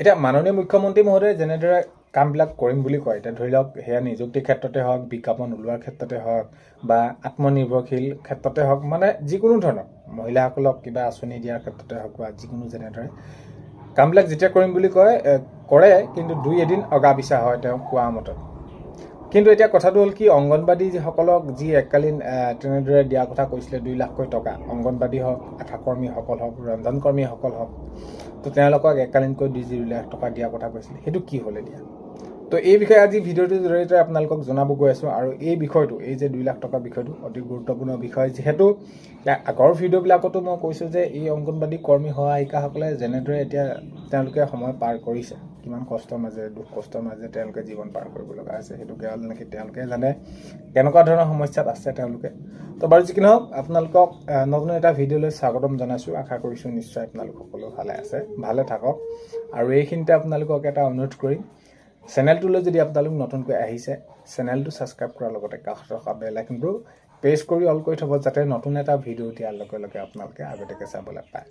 এতিয়া মাননীয় মুখ্যমন্ত্ৰী মহোদয়ে যেনেদৰে কামবিলাক কৰিম বুলি কয়, এতিয়া ধৰি লওক সেয়া নিযুক্তিৰ ক্ষেত্ৰতে হওক, বিজ্ঞাপন ওলোৱাৰ ক্ষেত্ৰতে হওক বা আত্মনিৰ্ভৰশীল ক্ষেত্ৰতে হওক, মানে যিকোনো ধৰণৰ মহিলাসকলক কিবা আঁচনি দিয়াৰ ক্ষেত্ৰতে হওক বা যিকোনো যেনেদৰে কামবিলাক যেতিয়া কৰিম বুলি কয় কৰে, কিন্তু দুই এদিন অগা পিছা হয় তেওঁ কোৱা মতে। কিন্তু এতিয়া কথাটো হ'ল কি, অংগনবাদী যিসকলক যি এককালীন তেনেদৰে দিয়াৰ কথা কৈছিলে 2 লাখকৈ টকা, অংগনবাদী হওক, আশাকৰ্মীসকল হওক, ৰন্ধনকৰ্মীসকল হওক, তো তেওঁলোকক এককালীনকৈ 2 লাখ টকা দিয়াৰ কথা কৈছিলে, সেইটো কি হ'ল এতিয়া? তো এই বিষয়ে আজি ভিডিঅ'টোৰ জৰিয়তে আপোনালোকক জনাব গৈ আছোঁ। আৰু এই বিষয়টো, এই যে 2 লাখ টকা বিষয়টো অতি গুৰুত্বপূৰ্ণ বিষয়, যিহেতু আগৰ ভিডিঅ'বিলাকতো মই কৈছোঁ যে এই অংগনবাদী কৰ্মী সহায়িকাসকলে যেনেদৰে এতিয়া তেওঁলোকে সময় পাৰ কৰিছে, কিমান কষ্টৰ মাজেৰে, দুখ কষ্টৰ মাজেৰে তেওঁলোকে জীৱন পাৰ কৰিব লগা হৈছে, সেইটো কেৱল নেকি তেওঁলোকে জানে কেনেকুৱা ধৰণৰ সমস্যাত আছে তেওঁলোকে। তো বাৰু যি কি নহওক, আপোনালোকক নতুন এটা ভিডিঅ'লৈ স্বাগতম জনাইছোঁ। আশা কৰিছোঁ নিশ্চয় আপোনালোক সকলো ভালে আছে, ভালে থাকক। আৰু এইখিনিতে আপোনালোকক এটা অনুৰোধ কৰিম, চেনেলটোলৈ যদি আপোনালোক নতুনকৈ আহিছে, চেনেলটো ছাবস্ক্ৰাইব কৰাৰ লগতে কাষত থকা বেল আইকনটো প্ৰেছ কৰি অল কৰি থ'ব, যাতে নতুন এটা ভিডিঅ' দিয়াৰ লগে লগে আপোনালোকে আগতীয়াকৈ চাবলৈ পায়।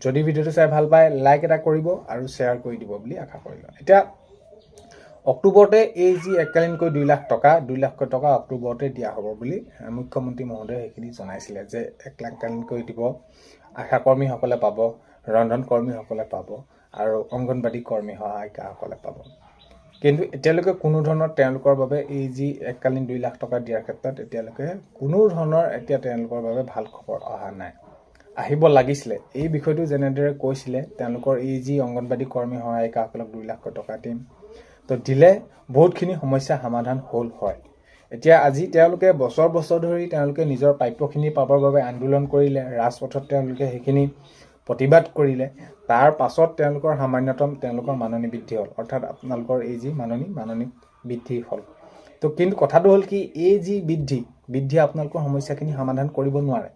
যদি ভিডিঅ'টো চাই ভাল পায়, লাইক এটা কৰিব আৰু শ্বেয়াৰ কৰি দিব বুলি আশা কৰিলোঁ। এতিয়া অক্টোবৰতে এই যি এককালীনকৈ 2 লাখ টকা অক্টোবৰতে দিয়া হ'ব বুলি মুখ্যমন্ত্ৰী মহোদয়ে সেইখিনি জনাইছিলে, যে এককালীনকৈ দিব, আশাকৰ্মীসকলে পাব, ৰন্ধনকৰ্মীসকলে পাব আৰু অংগনবাদী কৰ্মী সহায়িকাসকলে পাব। কিন্তু এতিয়ালৈকে কোনো ধৰণৰ তেওঁলোকৰ বাবে এই যি এককালীন 2 লাখ টকা দিয়াৰ ক্ষেত্ৰত এতিয়ালৈকে কোনো ধৰণৰ এতিয়া তেওঁলোকৰ বাবে ভাল খবৰ অহা নাই। আহিব লাগিছিলে। এই বিষয়টো যেনেদৰে কৈছিলে, তেওঁলোকৰ এই যি অংগনবাদী কৰ্মী সহায়িকাসকলক 2 লাখ টকা দিম, তো দিলে বহুতখিনি সমস্যা সমাধান হ'ল হয়। এতিয়া আজি তেওঁলোকে বছৰ বছৰ ধৰি তেওঁলোকে নিজৰ প্ৰাপ্যখিনি পাবৰ বাবে আন্দোলন কৰিলে, ৰাজপথত তেওঁলোকে সেইখিনি প্ৰতিবাদ কৰিলে, তাৰ পাছত তেওঁলোকৰ সামান্যতম তেওঁলোকৰ মাননি বৃদ্ধি হ'ল, অৰ্থাৎ আপোনালোকৰ এই যি মাননি বৃদ্ধি হ'ল। তো কিন্তু কথাটো হ'ল কি, এই যি বৃদ্ধি আপোনালোকৰ সমস্যাখিনি সমাধান কৰিব নোৱাৰে।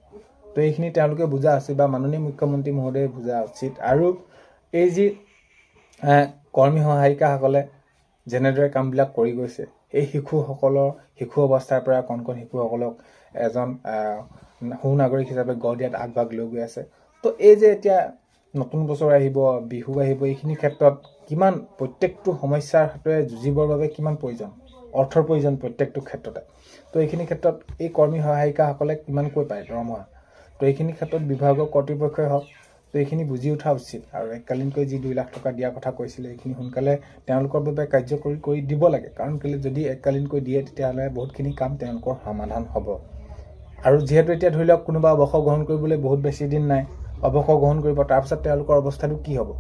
তো এইখিনি তেওঁলোকে বুজা উচিত বা মাননীয় মুখ্যমন্ত্ৰী মহোদয়ে বুজা উচিত। আৰু এই যি কৰ্মী সহায়িকাসকলে যেনেদৰে কামবিলাক কৰি গৈছে, এই শিশু অৱস্থাৰ পৰা কণ শিশুসকলক এজন সুনাগৰিক হিচাপে গঢ় দিয়াত আগভাগ লৈ গৈ আছে। তো এই যে এতিয়া নতুন বছৰ আহিব, বিহু আহিব, এইখিনি ক্ষেত্ৰত কিমান প্ৰত্যেকটো সমস্যাৰ হাতৰে যুঁজিবৰ বাবে কিমান প্ৰয়োজন, অৰ্থৰ প্ৰয়োজন প্ৰত্যেকটো ক্ষেত্ৰতে। তো এইখিনি ক্ষেত্ৰত এই কৰ্মী সহায়িকাসকলে কিমানকৈ পায় দৰমহা, তো এইখিনি ক্ষেত্ৰত বিভাগৰ কৰ্তৃপক্ষই হওক, তো এইখিনি বুজি উঠা উচিত। আৰু এককালীনকৈ যি 2 লাখ টকা দিয়াৰ কথা কৈছিলে, এইখিনি সোনকালে তেওঁলোকৰ বাবে কাৰ্যকৰী কৰি দিব লাগে। কাৰণ কেলৈ, যদি এককালীনকৈ দিয়ে তেতিয়াহ'লে বহুতখিনি কাম তেওঁলোকৰ সমাধান হ'ব। আৰু যিহেতু এতিয়া ধৰি লওক কোনোবা অৱসৰ গ্ৰহণ কৰিবলৈ বহুত বেছি দিন নাই, অৱসৰ গ্ৰহণ কৰিব, তাৰপিছত তেওঁলোকৰ অৱস্থাটো কি হ'ব?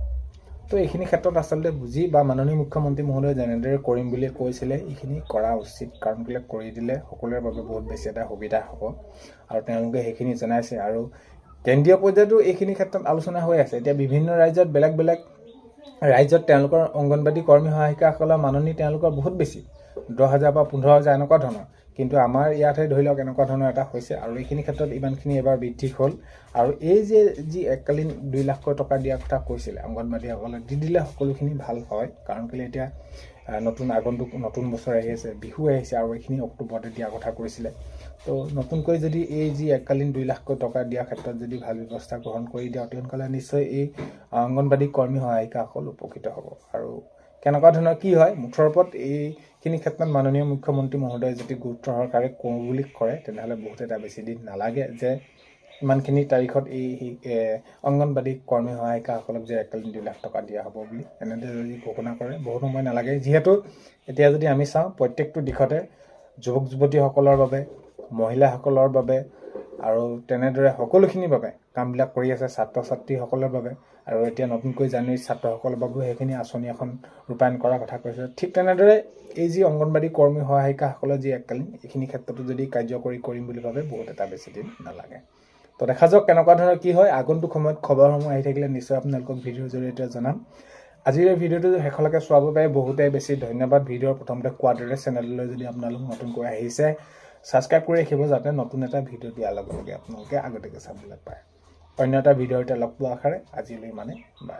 তো এইখিনি ক্ষেত্ৰত আচলতে বুজি বা মাননীয় মুখ্যমন্ত্ৰী মহোদয়ে যেনেদৰে কৰিম বুলি কৈছিলে, এইখিনি কৰা উচিত। কাৰণ কেলৈ, কৰি দিলে সকলোৰে বাবে বহুত বেছি এটা সুবিধা হ'ব আৰু তেওঁলোকে সেইখিনি জনাইছে। আৰু কেন্দ্ৰীয় পৰ্যায়তো এইখিনি ক্ষেত্ৰত আলোচনা হৈ আছে। এতিয়া বিভিন্ন ৰাজ্যত বেলেগ ৰাজ্যত তেওঁলোকৰ অংগনবাদী কৰ্মী সহায়িকাসকলৰ মাননি তেওঁলোকৰ বহুত বেছি, 10,000 বা 15,000 এনেকুৱা ধৰণৰ। কিন্তু আমাৰ ইয়াতহে ধৰি লওক এনেকুৱা ধৰণৰ এটা হৈছে। আৰু এইখিনি ক্ষেত্ৰত ইমানখিনি এবাৰ বৃদ্ধি হ'ল। আৰু এই যি এককালীন 2 লাখ টকা দিয়াৰ কথা কৈছিলে অংগনবাদীসকলে, দি দিলে সকলোখিনি ভাল হয়। কাৰণ কেলৈ, এতিয়া নতুন বছৰ আহি আছে, বিহু আহিছে, আৰু এইখিনি অক্টোবৰতে দিয়াৰ কথা কৈছিলে। তো নতুনকৈ যদি এই যি এককালীন 2 লাখ টকা দিয়াৰ ক্ষেত্ৰত যদি ভাল ব্যৱস্থা গ্ৰহণ কৰি দিয়ে, তেতিয়াহ'লে নিশ্চয় এই অংগনবাদী কৰ্মী সহায়িকাসকল উপকৃত হ'ব। আৰু কেনেকুৱা ধৰণৰ কি হয়, মুঠৰ ওপৰত এইখিনি ক্ষেত্ৰত মাননীয় মুখ্যমন্ত্ৰী মহোদয়ে যদি গুৰুত্ব সহকাৰে কৰোঁ বুলি কৰে, তেনেহ'লে বহুত এটা বেছি দিন নালাগে যে ইমানখিনি তাৰিখত এই অংগনবাদী কৰ্মী সহায়িকাসকলক যে এককালীন 2 লাখ টকা দিয়া হ'ব বুলি এনেদৰে যদি ঘোষণা কৰে, বহুত সময় নালাগে। যিহেতু এতিয়া যদি আমি চাওঁ, প্ৰত্যেকটো দিশতে যুৱক যুৱতীসকলৰ বাবে, মহিলাসকলৰ বাবে আৰু তেনেদৰে সকলোখিনিৰ বাবে কামবিলাক কৰি আছে, ছাত্ৰ ছাত্ৰীসকলৰ বাবে। আৰু এতিয়া নতুনকৈ জানুৱাৰীত ছাত্ৰসকলৰ বাবেও সেইখিনি আঁচনি এখন ৰূপায়ণ কৰাৰ কথা কৈছে। ঠিক তেনেদৰে এই যি অংগনবাদী কৰ্মী সহায়িকাসকলৰ যি এককালীন, এইখিনি ক্ষেত্ৰতো যদি কাৰ্যকৰী কৰিম বুলি ভাবে, বহুত এটা বেছি দিন নালাগে। তো দেখা যাওক কেনেকুৱা ধৰণৰ কি হয়। আগন্তুক সময়ত খবৰসমূহ আহি থাকিলে নিশ্চয় আপোনালোকক ভিডিঅ'ৰ জৰিয়তে জনাম। আজিৰ এই ভিডিঅ'টো শেষলৈকে চোৱাৰ বাবে বহুতেই বেছি ধন্যবাদ। ভিডিঅ'ৰ প্ৰথমতে কোৱাৰ দৰে চেনেললৈ যদি আপোনালোক নতুনকৈ আহিছে, ছাবস্ক্ৰাইব কৰি ৰাখিব, যাতে নতুন এটা ভিডিঅ' দিয়াৰ লগে লগে আপোনালোকে আগতীয়াকৈ চাবলৈ পায়। অন্য এটা ভিডিঅ'তে লগ পোৱাৰ আশাৰে আজিলৈ বাই।